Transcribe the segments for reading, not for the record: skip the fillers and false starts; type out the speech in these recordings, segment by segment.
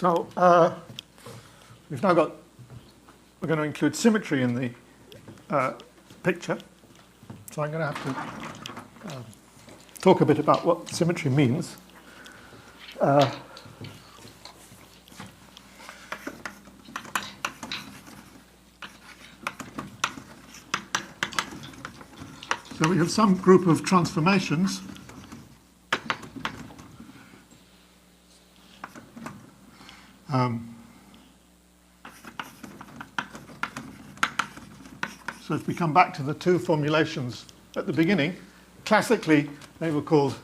So we've now got, we're going to include symmetry in the picture. So I'm going to have to talk a bit about what symmetry means. So we have some group of transformations so if we come back to the two formulations at the beginning, classically they were called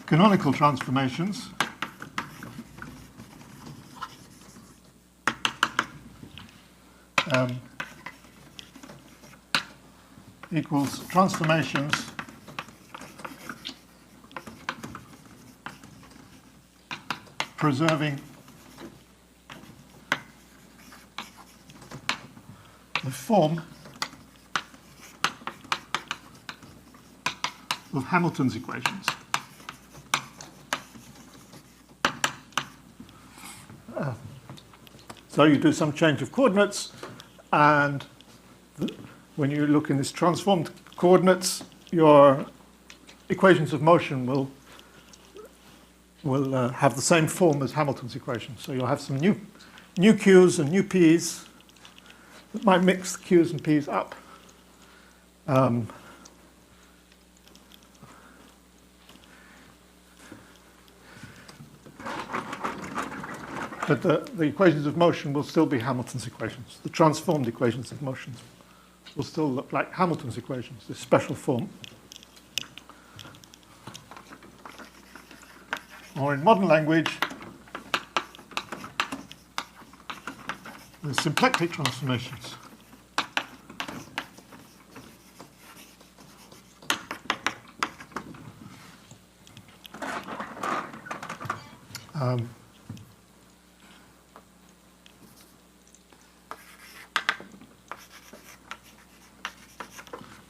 canonical transformations equals transformations preserving the form of Hamilton's equations. So you do some change of coordinates, and when you look in this transformed coordinates, your equations of motion will have the same form as Hamilton's equations. So you'll have some new q's and new p's that might mix the q's and p's up. But the equations of motion will still be Hamilton's equations. The transformed equations of motion will still look like Hamilton's equations, this special form. Or in modern language, the symplectic transformations.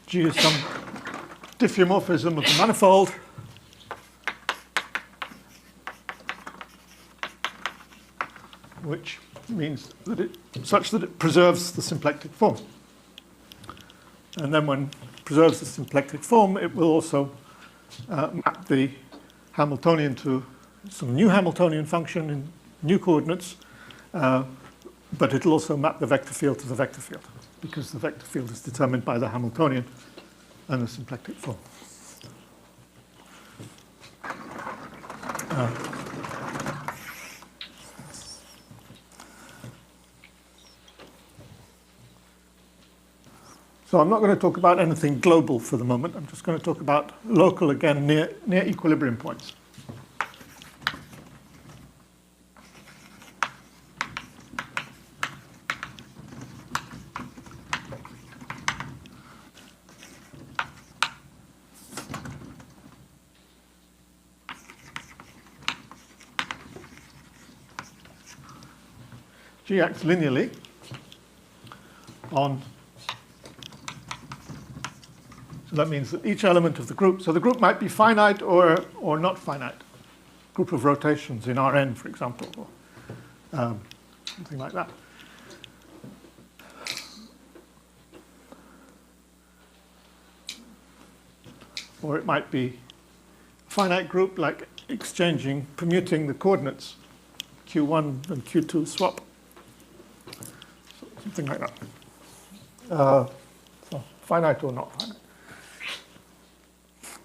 G is some diffeomorphism of the manifold. Which means that such that it preserves the symplectic form. And then when it preserves the symplectic form, it will also map the Hamiltonian to some new Hamiltonian function in new coordinates, but it'll also map the vector field to the vector field, because the vector field is determined by the Hamiltonian and the symplectic form. So I'm not going to talk about anything global for the moment. I'm just going to talk about local, again, near equilibrium points. G acts linearly on, so that means that each element of the group, so the group might be finite or not finite, group of rotations in Rn, for example, or something like that. Or it might be a finite group, like permuting the coordinates, Q1 and Q2 swap. Something like that. So finite or not finite.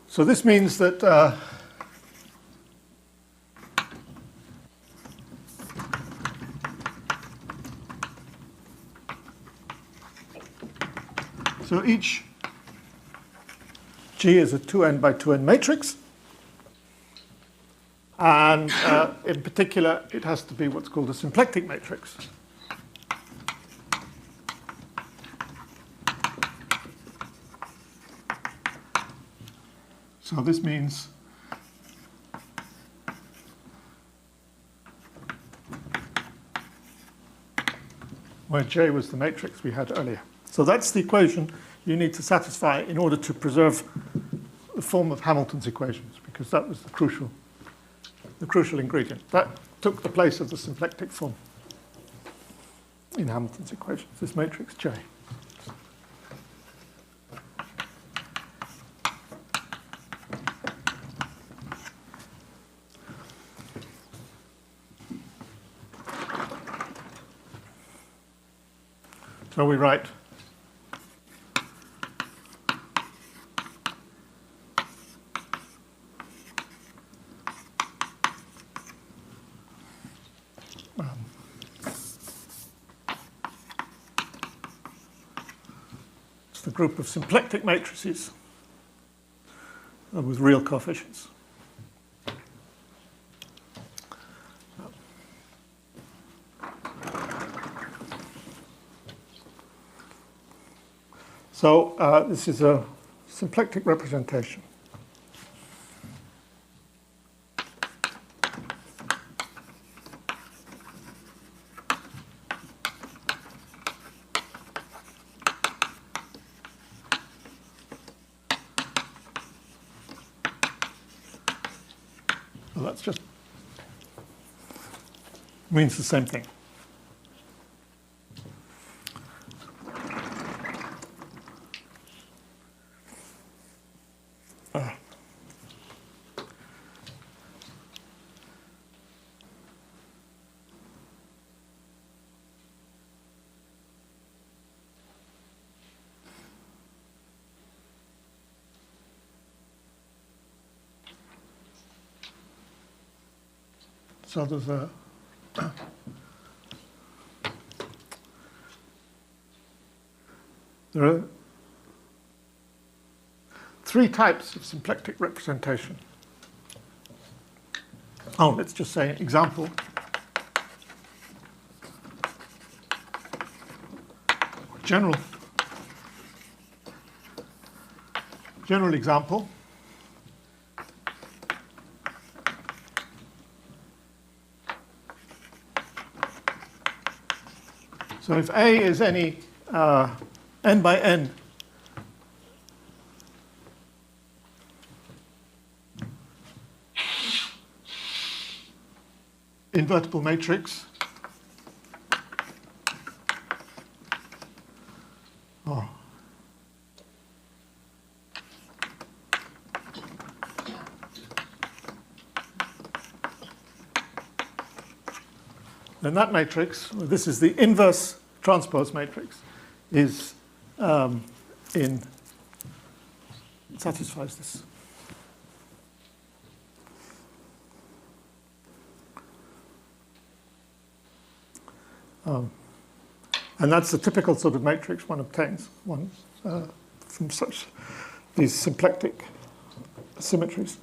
So this means that so each G is a 2n by 2n matrix. And in particular, it has to be what's called a symplectic matrix. So this means where J was the matrix we had earlier. So that's the equation you need to satisfy in order to preserve the form of Hamilton's equations, because that was the crucial the crucial ingredient. That took the place of the symplectic form in Hamilton's equations, this matrix J. So we write it's the group of symplectic matrices with real coefficients. So this is a symplectic representation. Well, that's just means the same thing. So there's there are three types of symplectic representation. Oh, let's just say example. General example. So if A is any n by n invertible matrix, then that matrix, this is the inverse transpose matrix, is satisfies this. And that's the typical sort of matrix one obtains from such these symplectic symmetries.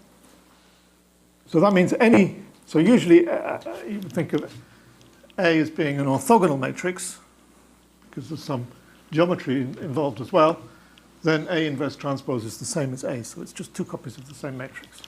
So that means any, so usually you would think of A as being an orthogonal matrix, because there's some geometry involved as well. Then A inverse transpose is the same as A, so it's just two copies of the same matrix.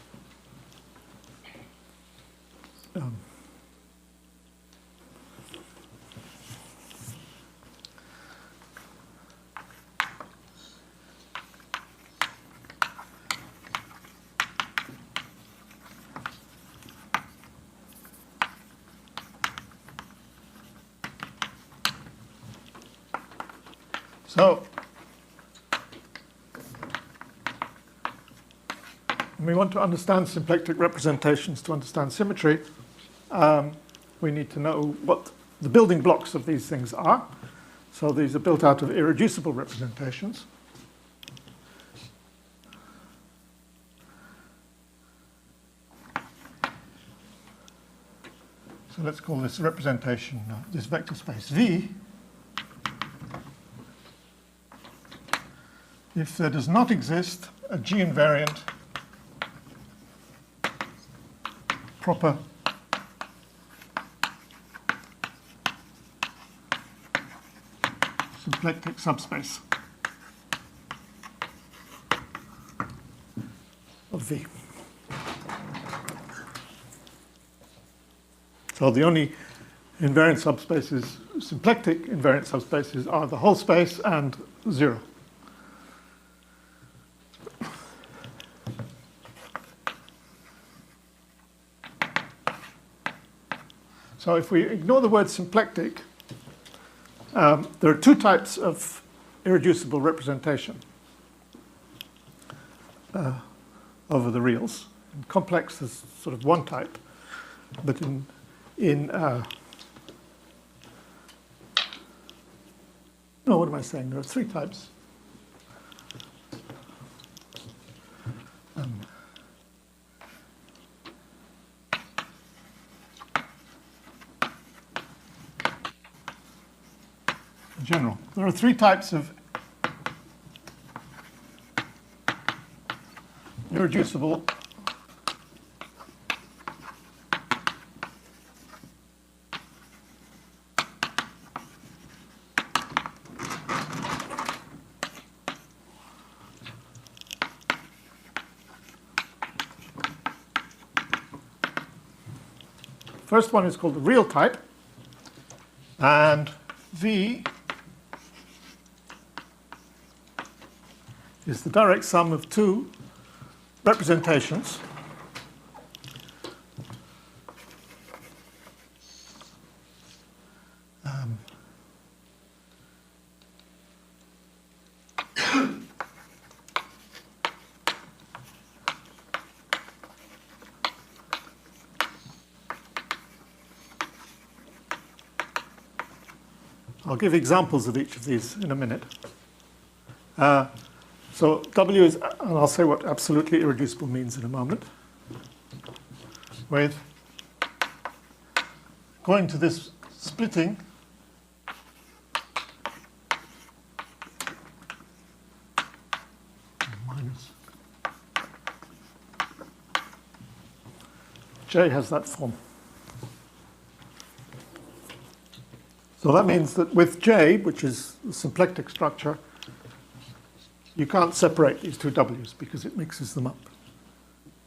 So, we want to understand symplectic representations to understand symmetry. We need to know what the building blocks of these things are. So these are built out of irreducible representations. So let's call this representation, this vector space V. If there does not exist a G-invariant proper symplectic subspace of V. So the only invariant subspaces, symplectic invariant subspaces, are the whole space and 0. So if we ignore the word symplectic, there are two types of irreducible representation over the reals. In complex, there's sort of one type, but no, what am I saying? There are three types. In general, there are three types of irreducible First one is called the real type, and V is the direct sum of two representations I'll give examples of each of these in a minute. So W is, and I'll say what absolutely irreducible means in a moment, with going to this splitting minus J has that form. So that means that with J, which is the symplectic structure, you can't separate these two W's because it mixes them up.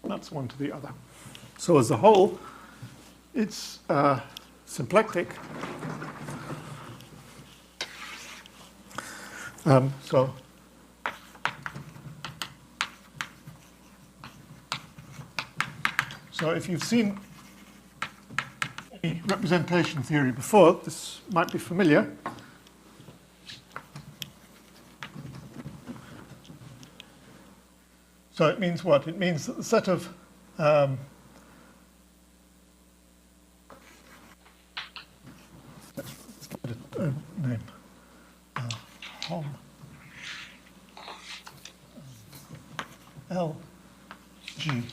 That's one to the other. So as a whole, it's symplectic. So if you've seen any representation theory before, this might be familiar. So it means what? It means that the set of let's give it a name. Hom L.G.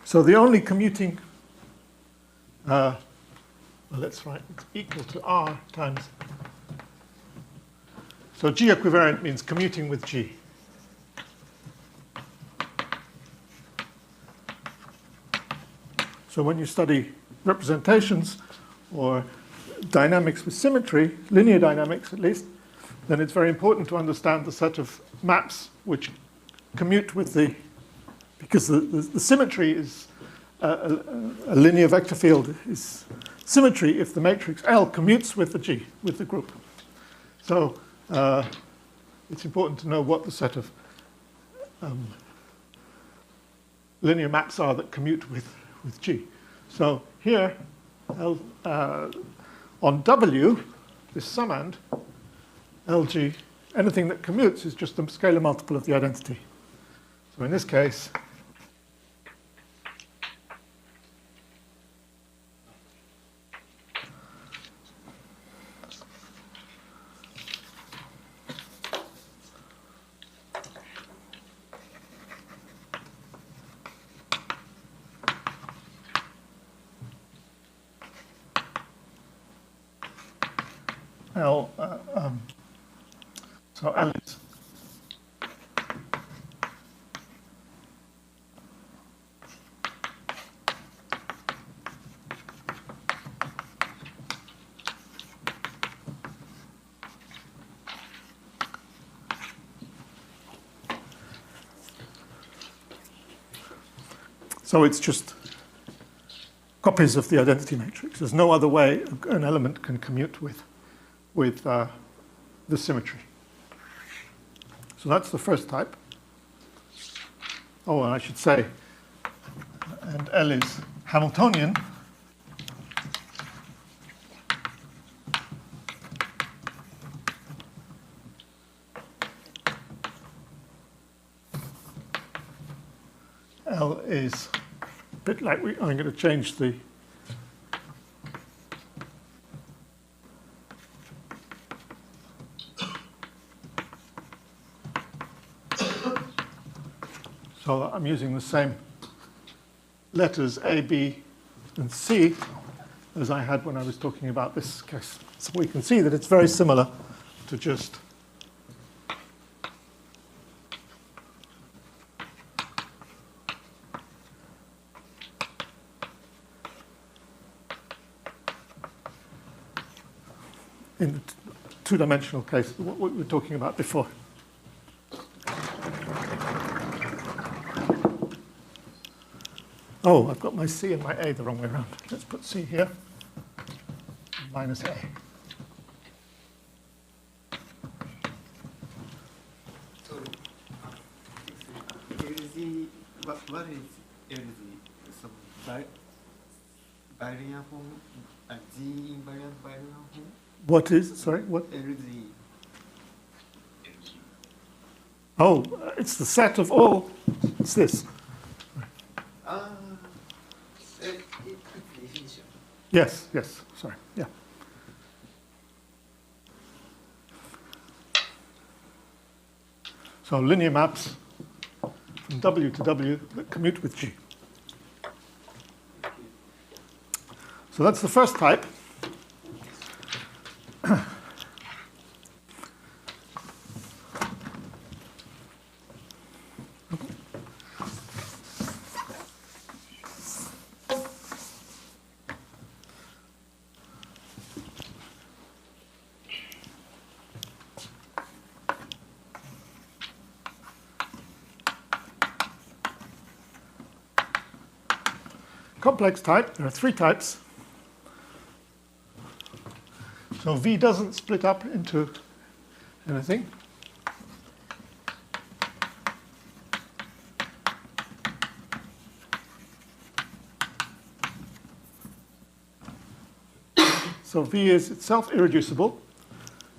So the only commuting, well, let's write it's equal to R times. So G equivariant means commuting with G. So when you study representations or dynamics with symmetry, linear dynamics at least, then it's very important to understand the set of maps which commute with the, because the symmetry is a linear vector field is symmetry if the matrix L commutes with the G, with the group. So it's important to know what the set of linear maps are that commute with G. So here, on W, this summand, LG, anything that commutes is just a scalar multiple of the identity. So in this case, L is so it's just copies of the identity matrix. There's no other way an element can commute with the symmetry. So that's the first type. Oh, and I should say, and L is Hamiltonian. L is a bit like I'm going to change the so I'm using the same letters A, B, and C as I had when I was talking about this case. So we can see that it's very similar to just in the two-dimensional case, what we were talking about before. Oh, I've got my C and my A the wrong way around. Let's put C here, minus A. So, LZ, what is LZ? Some Boolean form? G invariant Boolean form? What is, sorry, what? LZ. Oh, it's the set of all, it's this. It's definition. Yes, yes, sorry, yeah. So linear maps from W to W that commute with G. So that's the first type. Complex type, there are three types. So V doesn't split up into anything. So V is itself irreducible.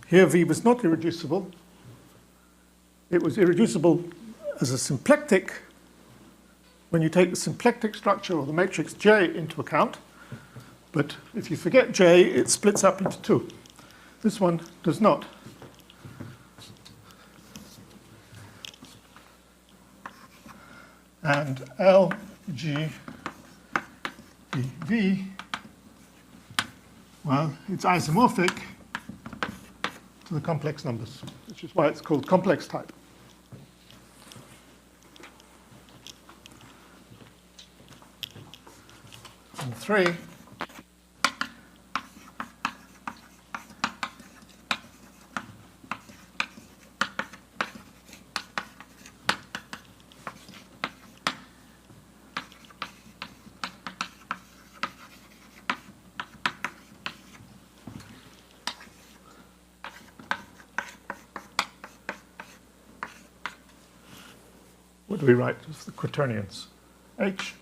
Here V was not irreducible. It was irreducible as a symplectic when you take the symplectic structure or the matrix J into account. But if you forget J, it splits up into two. This one does not. And L, G, B, V, well, it's isomorphic to the complex numbers, which is why it's called complex type. And 3, what do we write as the quaternions? H.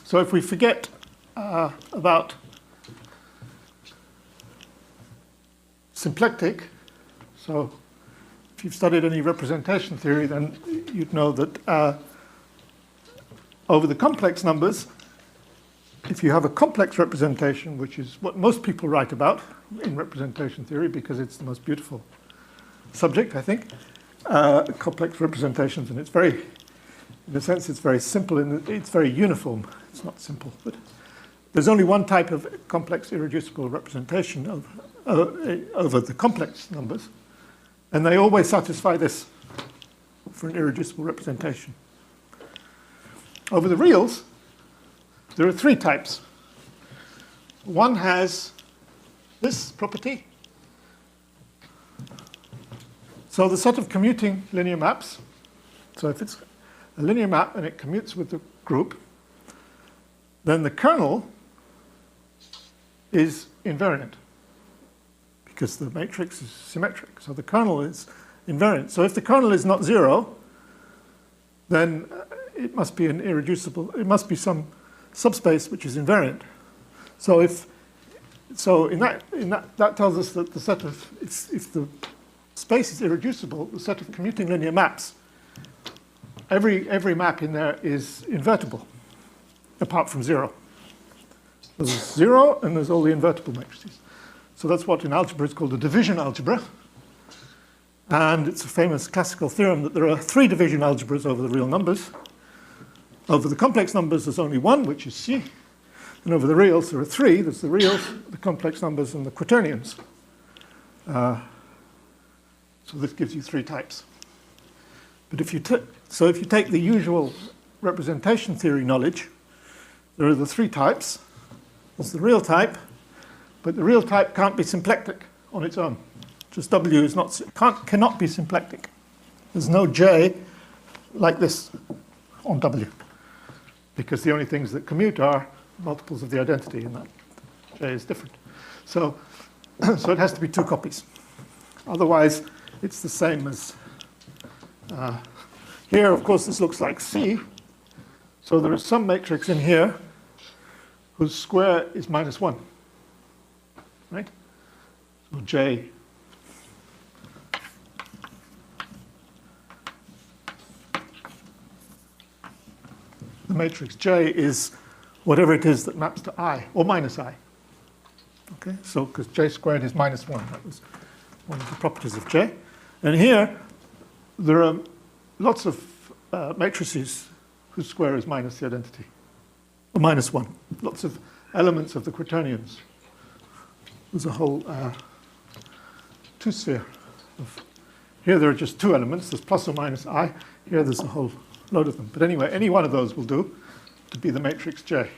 So if we forget about symplectic, so if you've studied any representation theory, then you'd know that over the complex numbers, if you have a complex representation, which is what most people write about in representation theory because it's the most beautiful subject, I think, complex representations, and it's very, in a sense, it's very simple and it's very uniform. It's not simple, but there's only one type of complex irreducible representation over the complex numbers, and they always satisfy this for an irreducible representation. Over the reals, there are three types. One has this property, So the set of commuting linear maps, so if it's a linear map and it commutes with the group, then the kernel is invariant because the matrix is symmetric. So the kernel is invariant. So if the kernel is not 0, then it must be an irreducible, it must be some subspace which is invariant. So that tells us that the set of, if the space is irreducible, the set of commuting linear maps, every map in there is invertible, apart from 0. There's 0 and there's all the invertible matrices. So that's what in algebra is called a division algebra. And it's a famous classical theorem that there are 3 division algebras over the real numbers. Over the complex numbers, there's only 1, which is C. And over the reals, there are 3. There's the reals, the complex numbers, and the quaternions. So this gives you 3 types. But if you take the usual representation theory knowledge, there are the 3 types. There's the real type, but the real type can't be symplectic on its own. Just W is cannot be symplectic. There's no J like this on W, because the only things that commute are multiples of the identity, and that J is different. So it has to be 2 copies. Otherwise, it's the same as here. Of course, this looks like C. So there is some matrix in here whose square is -1, right? So J. The matrix J is whatever it is that maps to I, or -I. Okay, so because J squared is -1, that was one of the properties of J. And here, there are lots of matrices whose square is minus the identity, or -1. Lots of elements of the quaternions. There's a whole 2-sphere. Here there are just 2 elements. There's plus or minus I. Here there's a whole load of them. But anyway, any one of those will do to be the matrix J.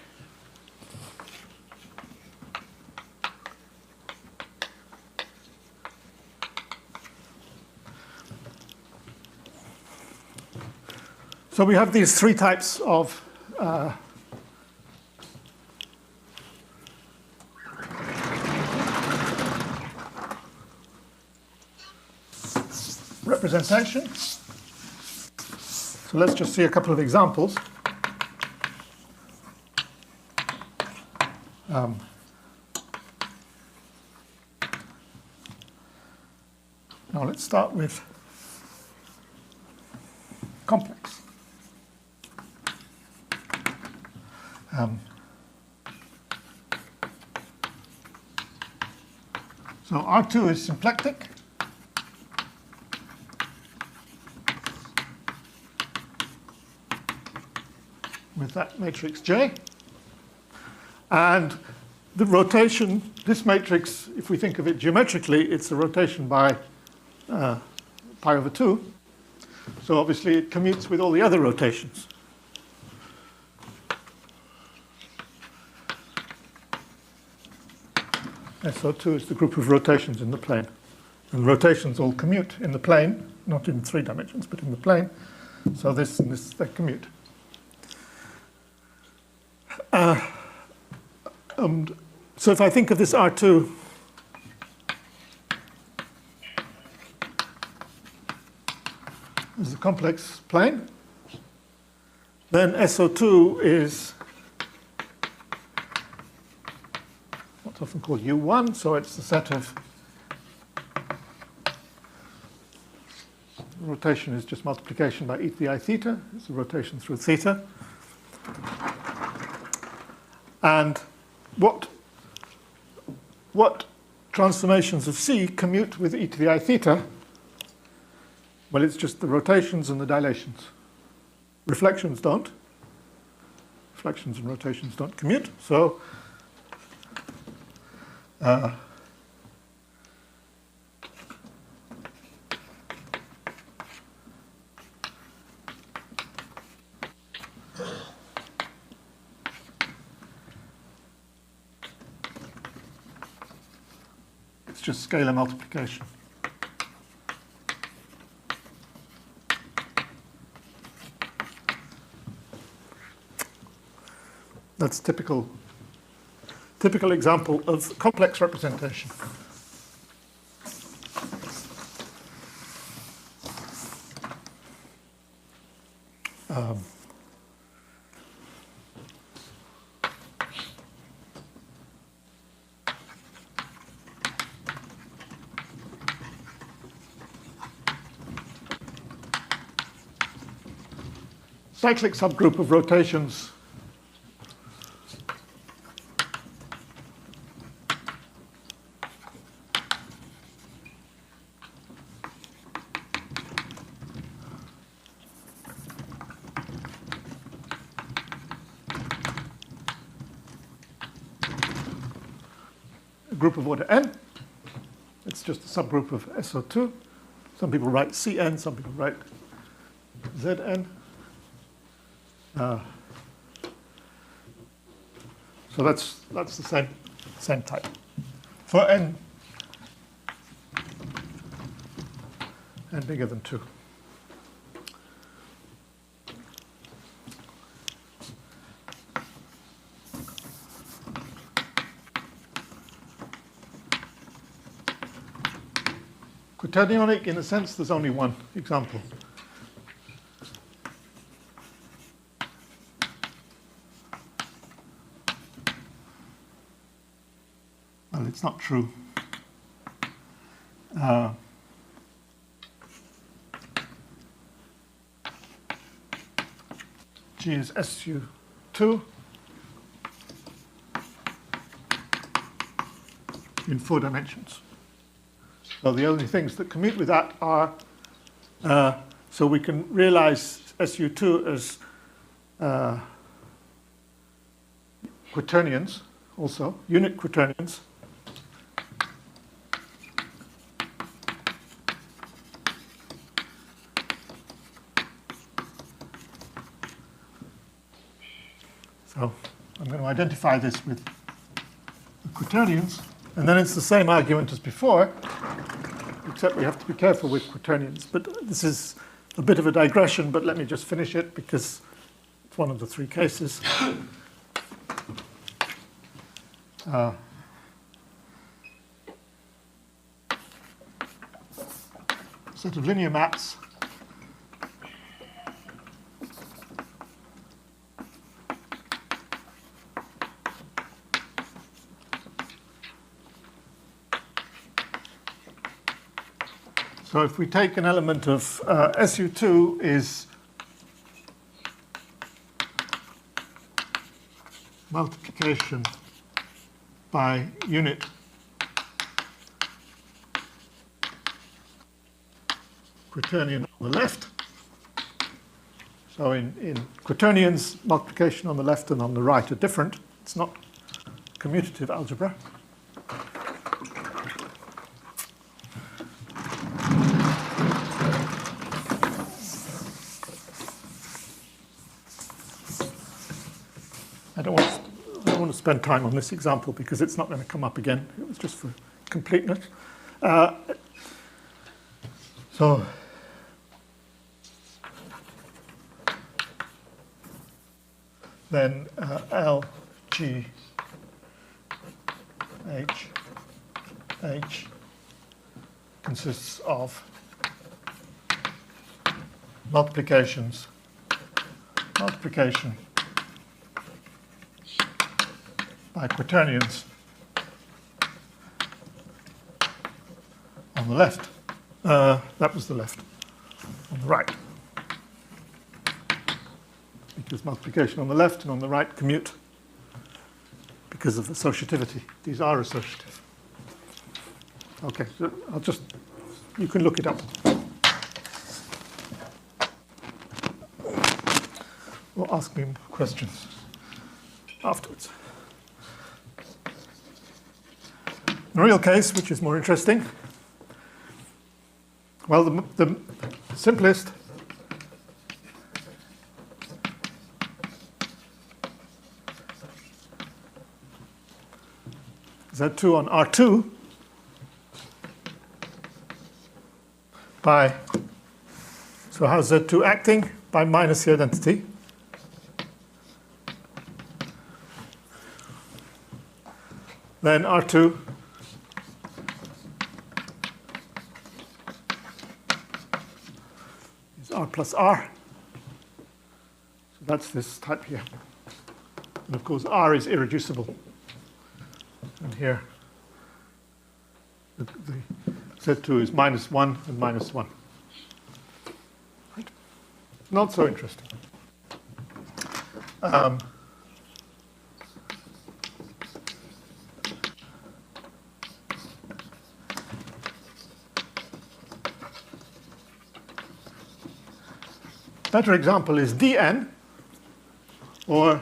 So we have these 3 types of representation. So let's just see a couple of examples. Now let's start with complex. So R2 is symplectic. With that matrix J. And the rotation, this matrix, if we think of it geometrically, it's a rotation by pi over 2. So obviously it commutes with all the other rotations. SO2 is the group of rotations in the plane. And rotations all commute in the plane, not in 3 dimensions, but in the plane. So this and this, they commute. So if I think of this R2 as a complex plane, then SO2 is what's often called U1, so it's the set of rotation is just multiplication by e to the I theta. It's a rotation through theta. And what transformations of C commute with e to the I theta? Well, it's just the rotations and the dilations. Reflections don't. Reflections and rotations don't commute. So it's just scalar multiplication. That's typical example of complex representation. Cyclic subgroup of rotations a group of order n. It's just a subgroup of SO2. Some people write Cn, some people write Zn. So that's the same type. For n bigger than 2. Quaternionic, in a sense, there's only one example. Well, it's not true. G is SU2 in 4 dimensions. So the only things that commute with that are, so we can realize SU2 as quaternions also, unit quaternions. So I'm going to identify this with the quaternions, and then it's the same argument as before, except we have to be careful with quaternions. But this is a bit of a digression, but let me just finish it because it's one of the 3 cases. Set of linear maps so if we take an element of SU2 is multiplication by unit quaternion on the left. So in quaternions, multiplication on the left and on the right are different. It's not commutative algebra. I don't want to spend time on this example because it's not going to come up again. It was just for completeness. So then L.G. H consists of multiplication by quaternions on the left. That was the left. On the right. Because multiplication on the left and on the right commute because of associativity. These are associative. Okay, so you can look it up. Or ask me questions afterwards. The real case, which is more interesting, well, the simplest Z2 on R2 by, so how's Z2 acting? By minus the identity. then R2 is R plus R. So that's this type here. And of course, R is irreducible. And here, the Z2 is -1 and -1. Right? Not so interesting. Better example is Dn, or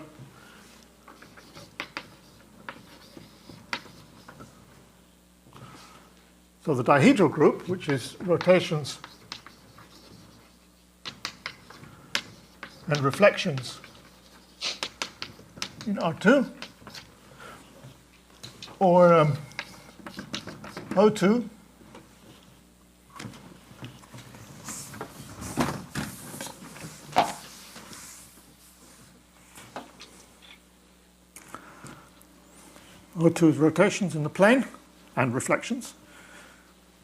so the dihedral group, which is rotations and reflections in R2, or O2, O2 is rotations in the plane and reflections.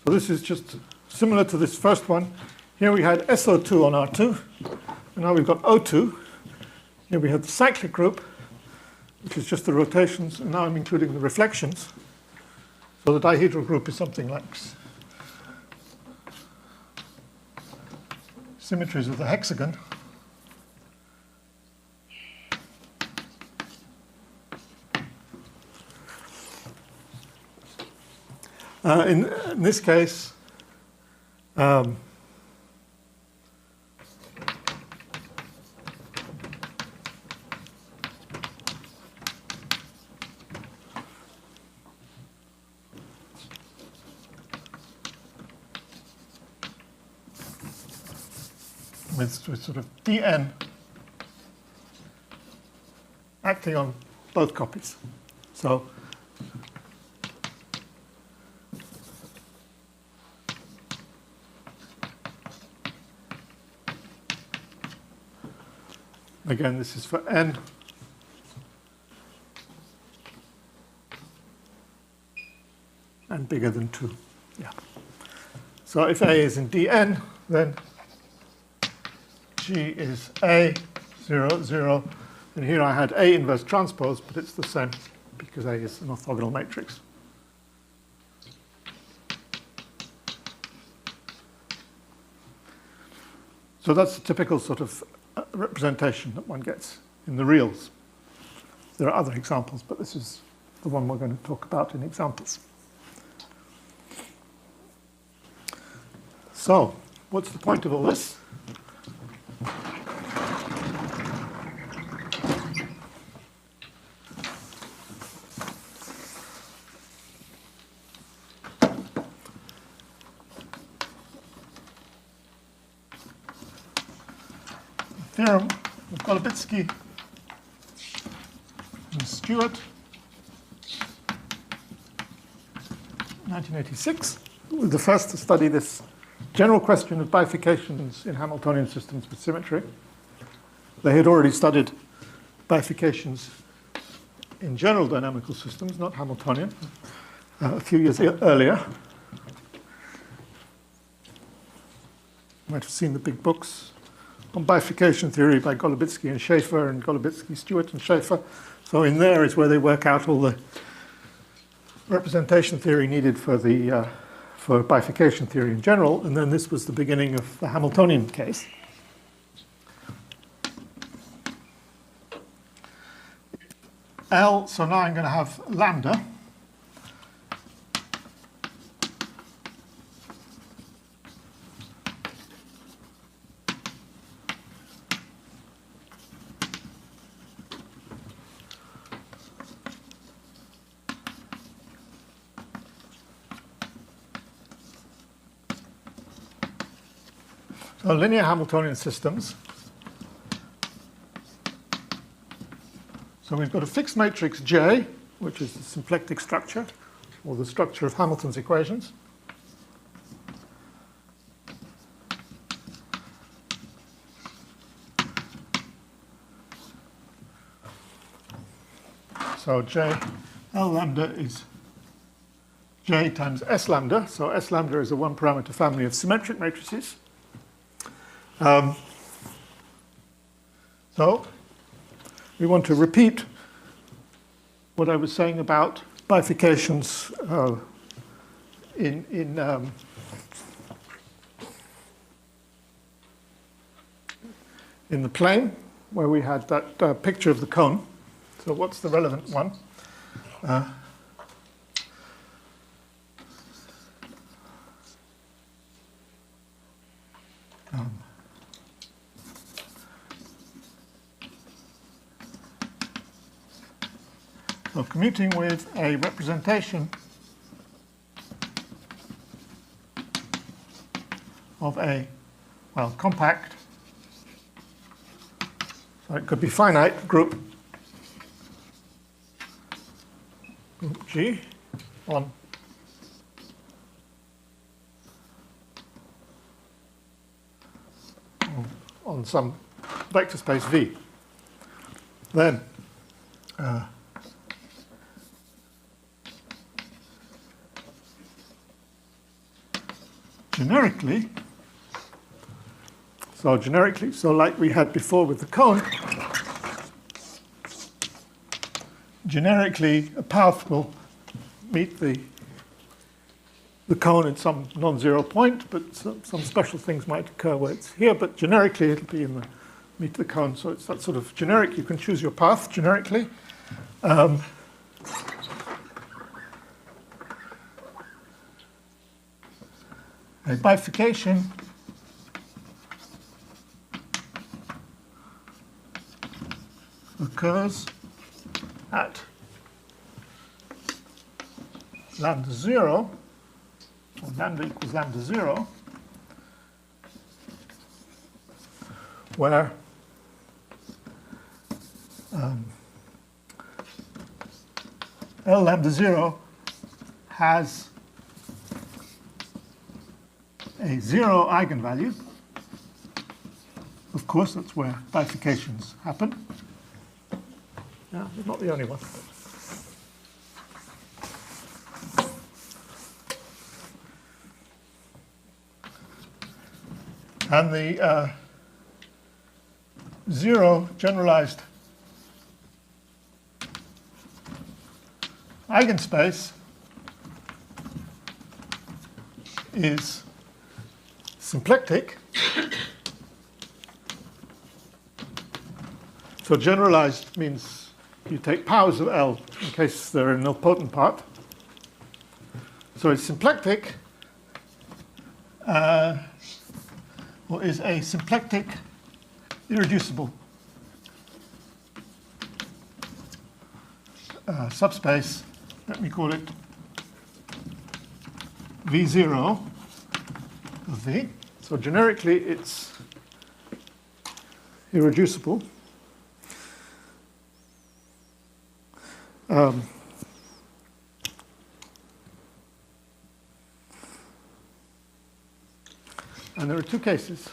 So this is just similar to this first one. Here we had SO2 on R2, and now we've got O2. Here we have the cyclic group, which is just the rotations, and now I'm including the reflections. So the dihedral group is something like symmetries of the hexagon. In this case, with sort of Dn acting on both copies. So again, this is for n and bigger than 2. Yeah. So if A is in Dn, then G is A, 0, 0. And here I had A inverse transpose, but it's the same because A is an orthogonal matrix. So that's a typical sort of representation that one gets in the reals. There are other examples, but this is the one we're going to talk about in examples. So, what's the point of all this? Theorem of Golubitzky and Stewart, 1986, was the first to study this general question of bifurcations in Hamiltonian systems with symmetry. They had already studied bifurcations in general dynamical systems, not Hamiltonian, a few years earlier. You might have seen the big books on bifurcation theory by Golubitzky and Schaefer, and Golubitzky, Stewart, and Schaefer. So in there is where they work out all the representation theory needed for the for bifurcation theory in general, and then this was the beginning of the Hamiltonian case. L, so now I'm going to have lambda. So linear Hamiltonian systems. So we've got a fixed matrix J, which is the symplectic structure, or the structure of Hamilton's equations. So J, L lambda is J times S lambda. So S lambda is a one-parameter family of symmetric matrices. So we want to repeat what I was saying about bifurcations in the plane, where we had that picture of the cone. So what's the relevant one? So commuting with a representation of a, well, compact, so it could be finite group G on some vector space V. Then generically, so like we had before with the cone, generically a path will meet the cone at some non-zero point, but some special things might occur where it's here, but generically it'll be in the meet the cone. So it's that sort of generic, you can choose your path generically. A bifurcation occurs at lambda 0, or lambda equals lambda 0, where L lambda 0 has a 0 eigenvalue. Of course, that's where bifurcations happen. Yeah, but not the only one. And the 0 generalized eigenspace is symplectic. So generalized means you take powers of L in case they're a nilpotent part. So it's symplectic, or is a symplectic irreducible subspace. Let me call it V0 of V. So generically it's irreducible. And there are two cases.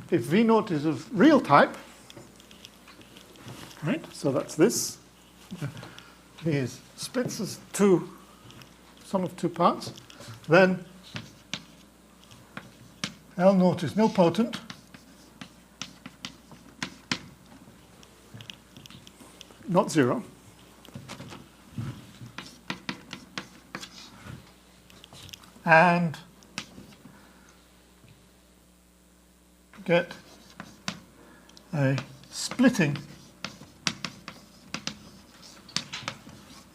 If V naught is of real type, right? So that's this. V is splits as sum of two parts. Then L naught is nilpotent. Not zero. And get a splitting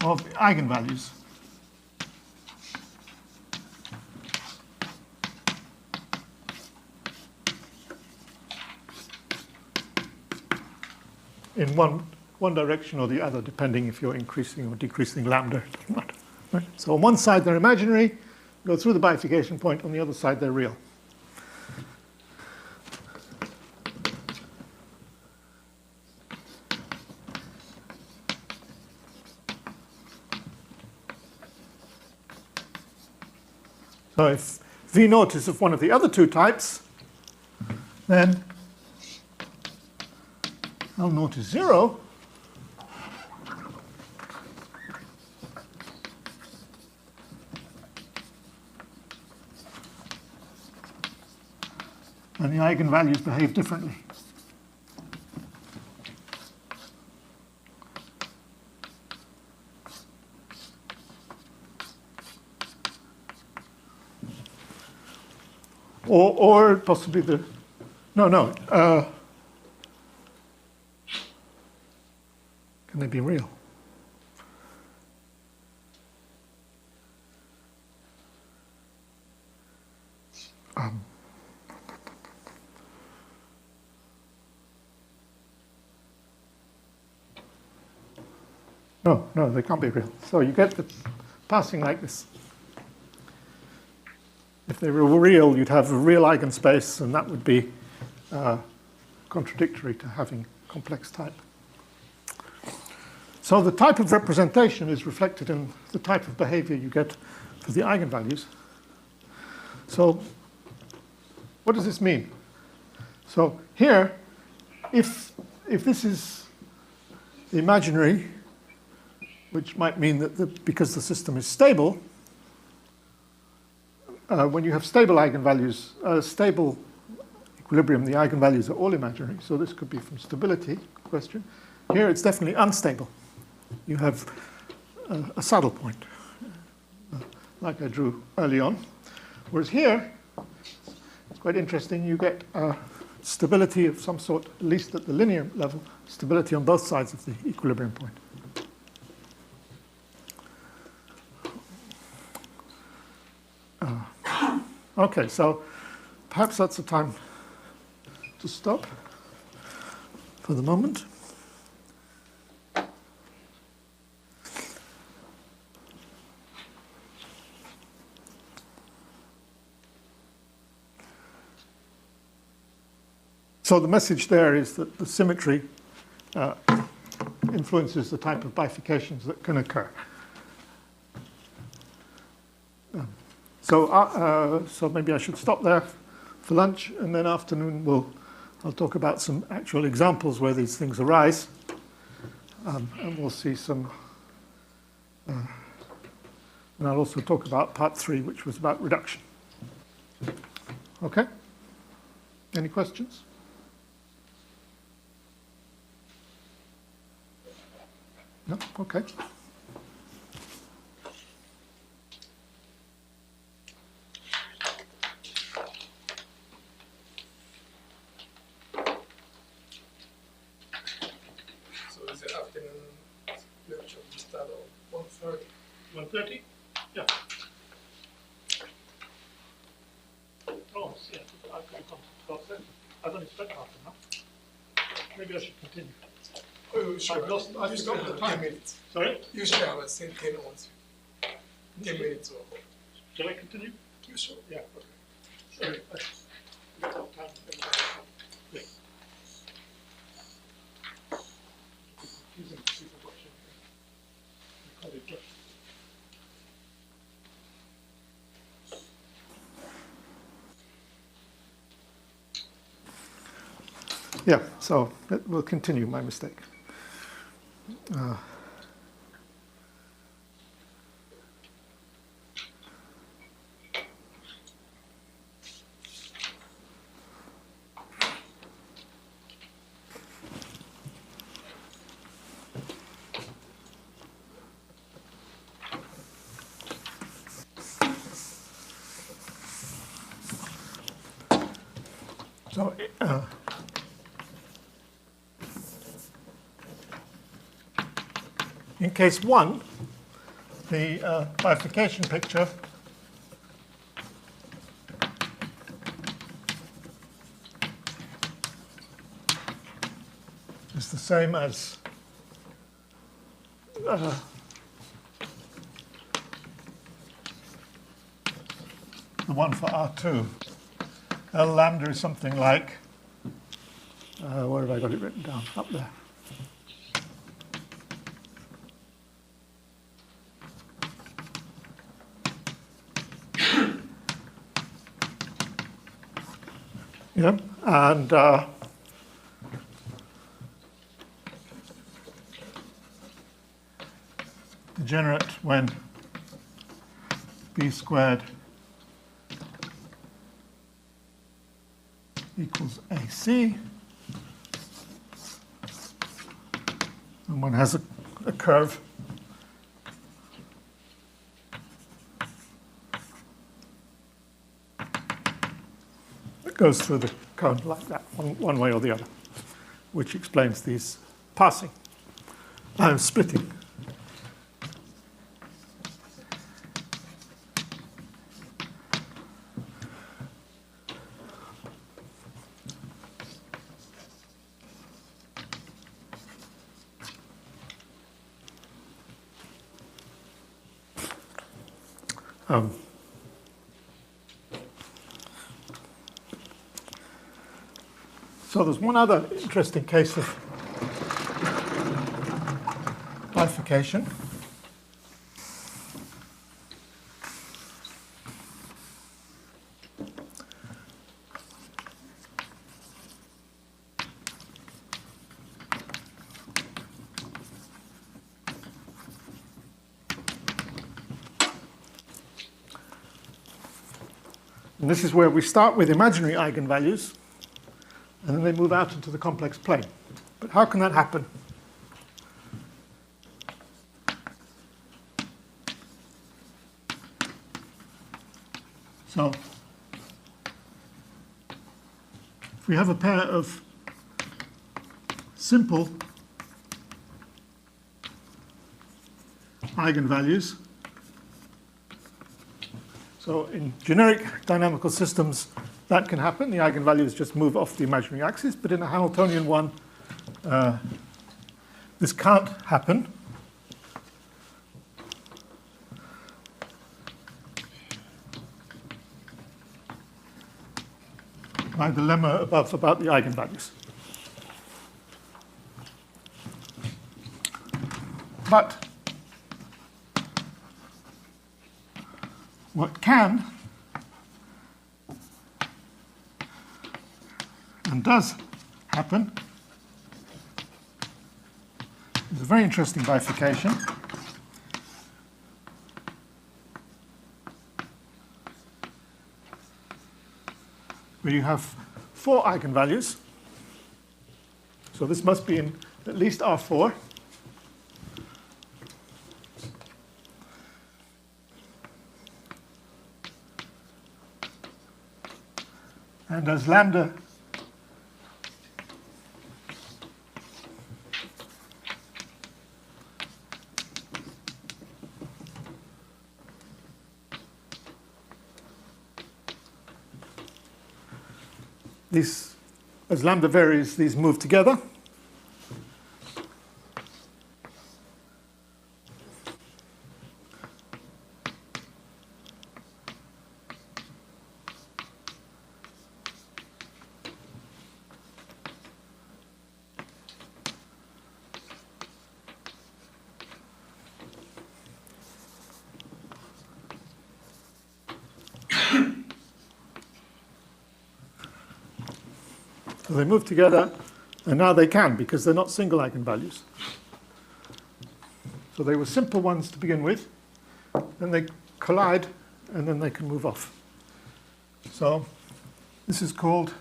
of eigenvalues. In one direction or the other, depending if you're increasing or decreasing lambda, it doesn't matter. Right? So on one side they're imaginary, go through the bifurcation point, on the other side they're real. So if V naught is of one of the other two types, then L naught is 0. And the eigenvalues behave differently. Or possibly the, no. Can they be real? No, they can't be real. So you get the passing like this. If they were real, you'd have a real eigenspace, and that would be contradictory to having complex type. So the type of representation is reflected in the type of behavior you get for the eigenvalues. So what does this mean? So here, if this is the imaginary, which might mean that because the system is stable, when you have stable eigenvalues, stable equilibrium, the eigenvalues are all imaginary. So this could be from stability question. Here it's definitely unstable. You have a saddle point, like I drew early on. Whereas here, it's quite interesting, you get stability of some sort, at least at the linear level, stability on both sides of the equilibrium point. Okay, so perhaps that's the time to stop for the moment. So the message there is that the symmetry influences the type of bifurcations that can occur. So maybe I should stop there for lunch, and then afternoon I'll talk about some actual examples where these things arise, and we'll see some. And I'll also talk about part 3, which was about reduction. Okay? Any questions? No? Okay. So is the afternoon lecture will start at 1:30? 1:30? Yeah. Oh, yeah, I could have gone to 12:30. I've only spent half an hour. Maybe I should continue. Oh, sure. I've forgotten the time. 10 minutes. Sorry? You should have a 10 once. 10 minutes or. Shall I continue? You sure? Yeah, okay. Sorry. I forgot time. Yeah. Confusing to see the watching. Recorded lecture. Yeah, so we'll continue my mistake. So, in case 1, the bifurcation picture is the same as the one for R2. L lambda is something like, where have I got it written down? Up there. Yeah, and degenerate when b squared equals AC, and one has a curve that goes through the cone like that, one way or the other, which explains these passing, splitting. So there's one other interesting case of bifurcation. And this is where we start with imaginary eigenvalues, and then they move out into the complex plane. But how can that happen? So, if we have a pair of simple eigenvalues, so in generic dynamical systems, that can happen. The eigenvalues just move off the imaginary axis. But in a Hamiltonian one, this can't happen. My dilemma above about the eigenvalues. But what can and does happen is a very interesting bifurcation. Where you have 4 eigenvalues. So this must be in at least R4. And as lambda as lambda varies, these move together. So they move together, and now they can, because they're not single eigenvalues. So they were simple ones to begin with, then they collide, and then they can move off. So this is called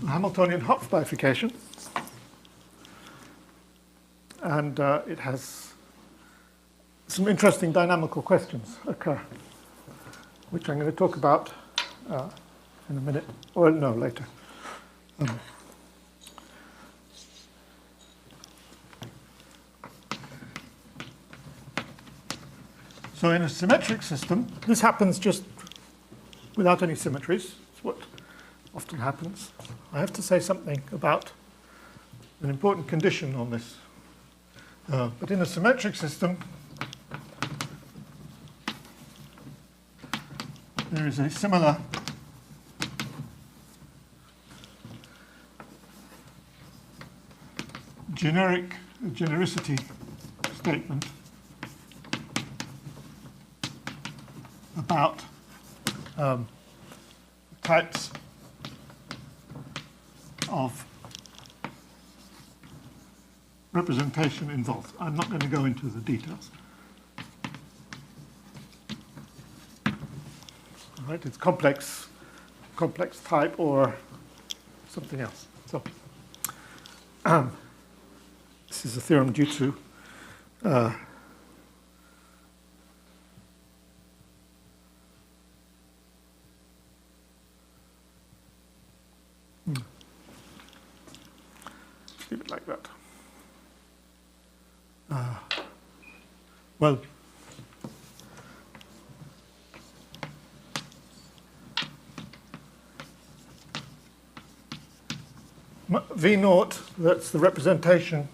Hamiltonian Hopf bifurcation, and it has some interesting dynamical questions occur, which I'm going to talk about in a minute, or no, later. So in a symmetric system, this happens just without any symmetries. It's what often happens. I have to say something about an important condition on this. But in a symmetric system, there is a similar genericity statement about types of representation involved. I'm not going to go into the details. All right, it's complex type or something else. So this is a theorem due to leave it like that. Well, V naught, that's the representation.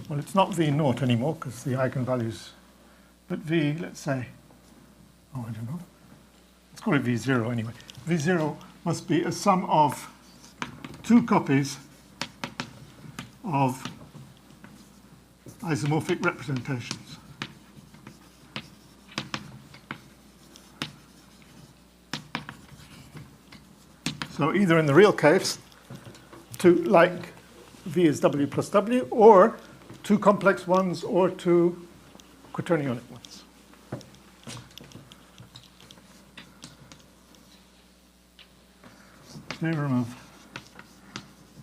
Well, it's not V naught anymore because the eigenvalues, but V, let's say, oh, I don't know. Let's call it V0 anyway. V0 must be a sum of two copies of isomorphic representations. So either in the real case, like V is W plus W, or two complex ones or two quaternionic ones. Theorem of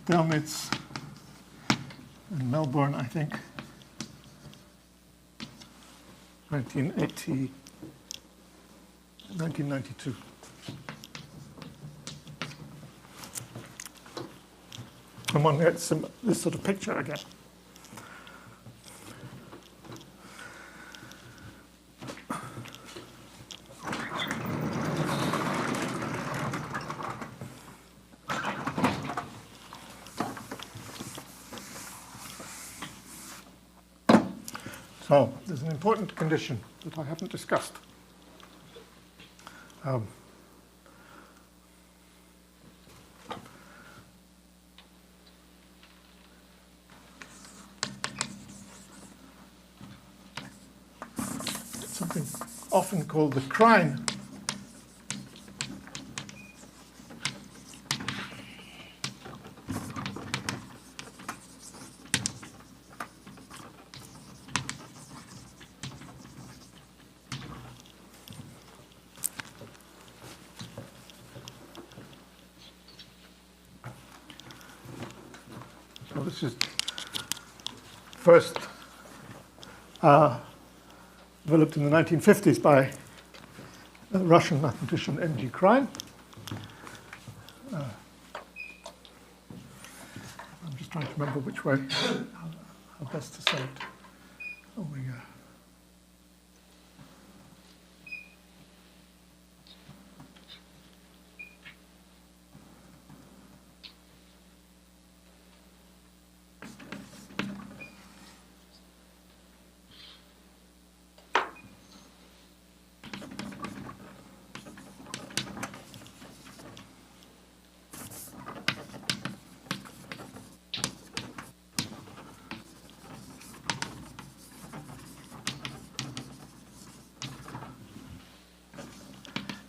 Delmitz and Melbourne, I think, 1992. And one gets this sort of picture again. So there's an important condition that I haven't discussed. Something often called the Krein this is first developed in the 1950s by a Russian mathematician N.G. Krein. I'm just trying to remember which way, how best to say it. Oh, we go.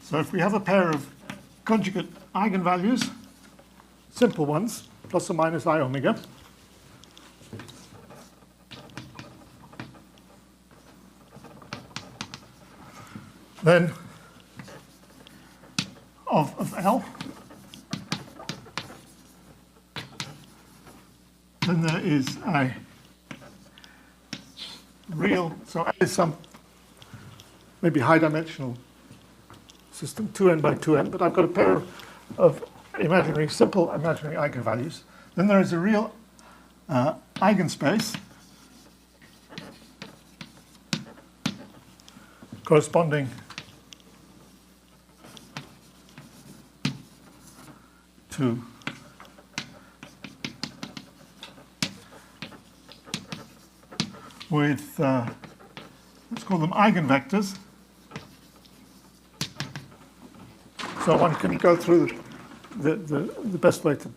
So if we have a pair of conjugate eigenvalues, simple ones, plus or minus I omega, then of L, then there is a real, so L is some maybe high dimensional system, 2n by 2n, but I've got a pair of simple imaginary eigenvalues. Then there is a real eigenspace corresponding to with, let's call them eigenvectors. So one can go through the best way to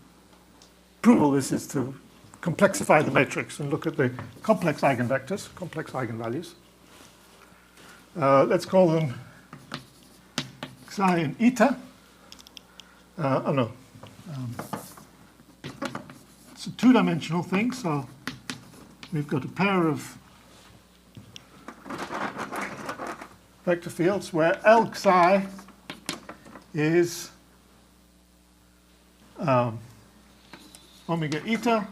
prove all this is to complexify the matrix and look at the complex eigenvectors, complex eigenvalues. Let's call them psi and eta. It's a two-dimensional thing, so we've got a pair of vector fields where L psi is omega eta,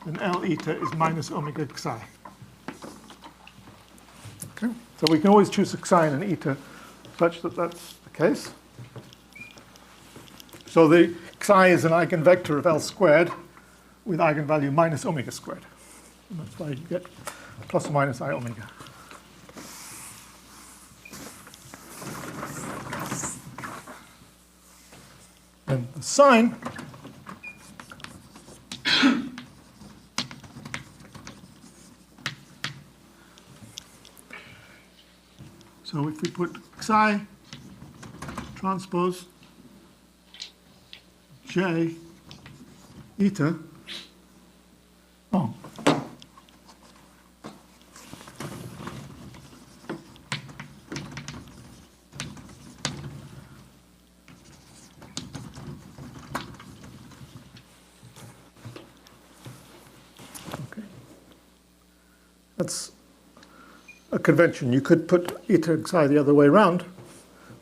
and L eta is minus omega psi. Okay, so we can always choose a psi and an eta such that that's the case. So the psi is an eigenvector of L squared with eigenvalue minus omega squared. And that's why you get plus or minus I omega. And the sign so if we put psi transpose j eta, that's a convention. You could put eta psi the other way around,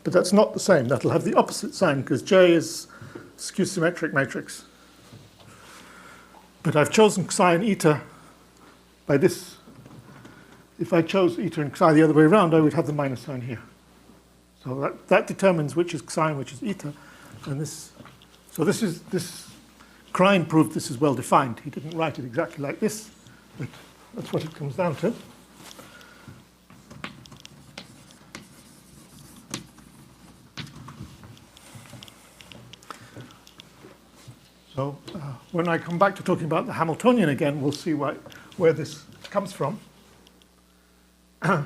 but that's not the same. That'll have the opposite sign because J is skew symmetric matrix. But I've chosen psi and eta by this. If I chose eta and psi the other way around, I would have the minus sign here. So that determines which is psi and which is eta. And this Krein proved this is well defined. He didn't write it exactly like this, but that's what it comes down to. So when I come back to talking about the Hamiltonian again, we'll see where this comes from. The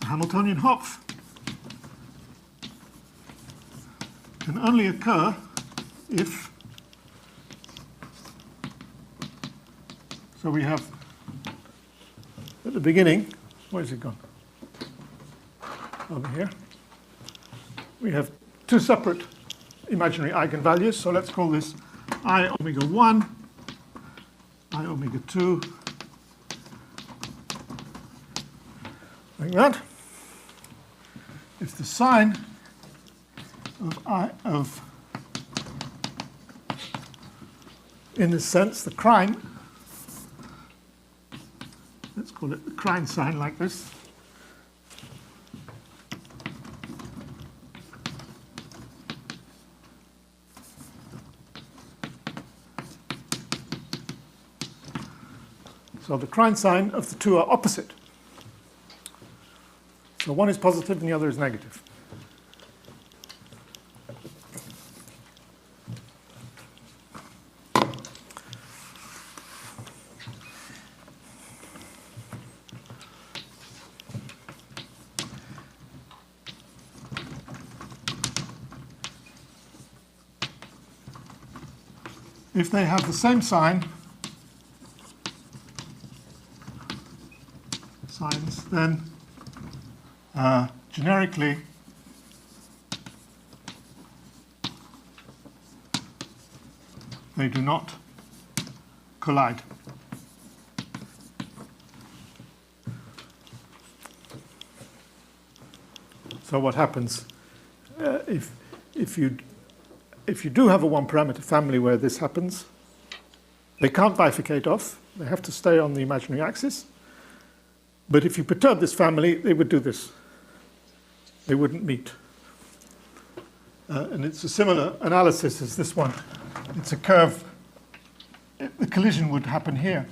Hamiltonian Hopf can only occur if, so we have at the beginning, where's it gone? Over here. We have two separate imaginary eigenvalues, so let's call this I omega 1, I omega 2, like that. If the sign of in this sense, the Krein, let's call it the Krein sign like this, so the Krein sign of the two are opposite. So one is positive and the other is negative. If they have the same signs, then generically they do not collide. So what happens if you do have a one-parameter family where this happens, they can't bifurcate off. They have to stay on the imaginary axis. But if you perturb this family, they would do this. They wouldn't meet. And it's a similar analysis as this one. It's a curve. The collision would happen here,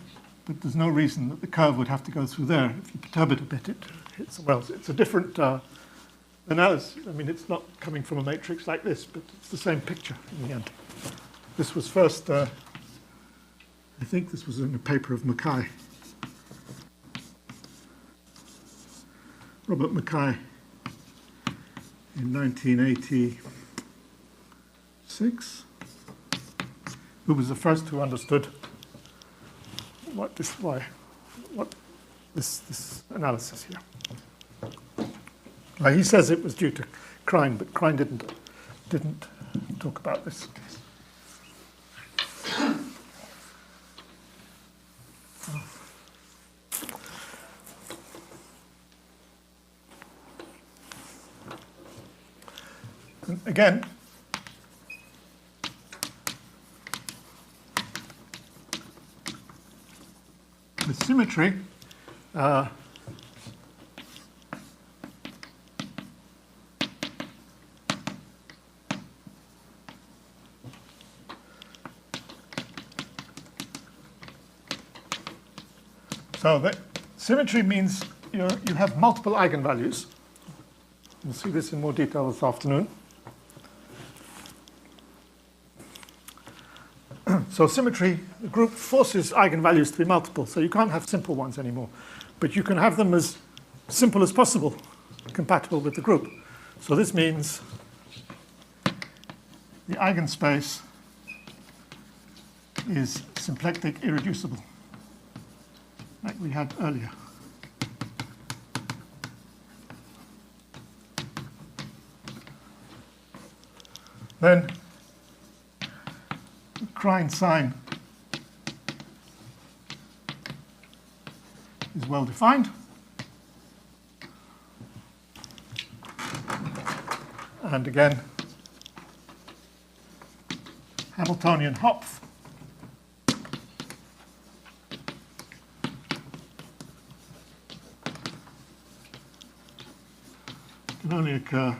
but there's no reason that the curve would have to go through there. If you perturb it a bit, it hits somewhere else. It's a different analysis. I mean, it's not coming from a matrix like this, but it's the same picture in the end. This was first, I think this was in a paper of Mackay. Robert Mackay in 1986, who was the first who understood what this analysis here. He says it was due to Krein, but Krein didn't talk about this case. And again, with symmetry, so that symmetry means you have multiple eigenvalues. We'll see this in more detail this afternoon. So symmetry, the group forces eigenvalues to be multiple, so you can't have simple ones anymore. But you can have them as simple as possible, compatible with the group. So this means the eigenspace is symplectic irreducible, like we had earlier. Then Krein sign is well defined. And again, Hamiltonian Hopf can only occur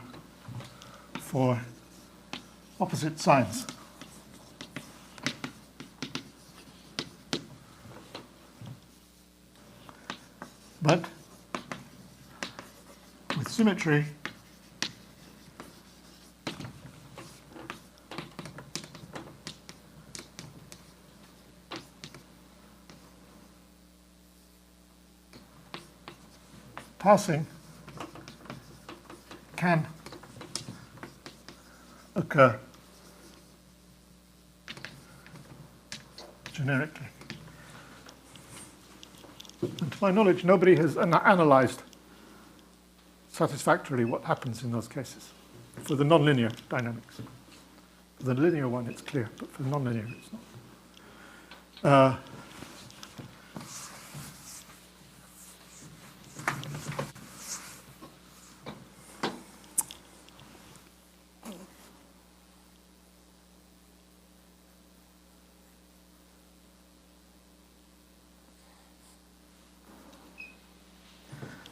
for opposite signs. But with symmetry, passing can occur generically. And to my knowledge, nobody has analyzed satisfactorily what happens in those cases for the nonlinear dynamics. For the linear one, it's clear, but for the nonlinear, it's not.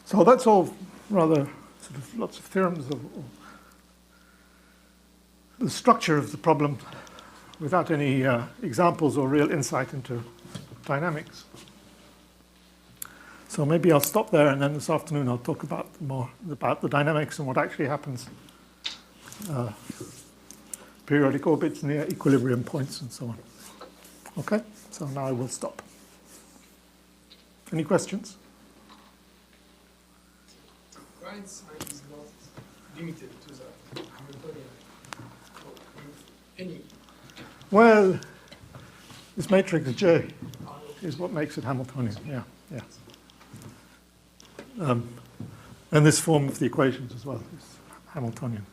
So that's all rather sort of lots of theorems of the structure of the problem without any examples or real insight into dynamics. So maybe I'll stop there, and then this afternoon I'll talk about more about the dynamics and what actually happens. Periodic orbits near equilibrium points and so on. Okay, so now I will stop. Any questions? Krein's sign is not limited to the Hamiltonian. Any. Well, this matrix J is what makes it Hamiltonian. Yeah, yeah. And this form of the equations as well is Hamiltonian.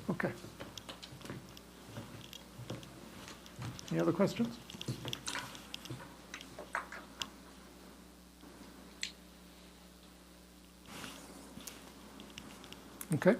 Okay. Any other questions? Okay.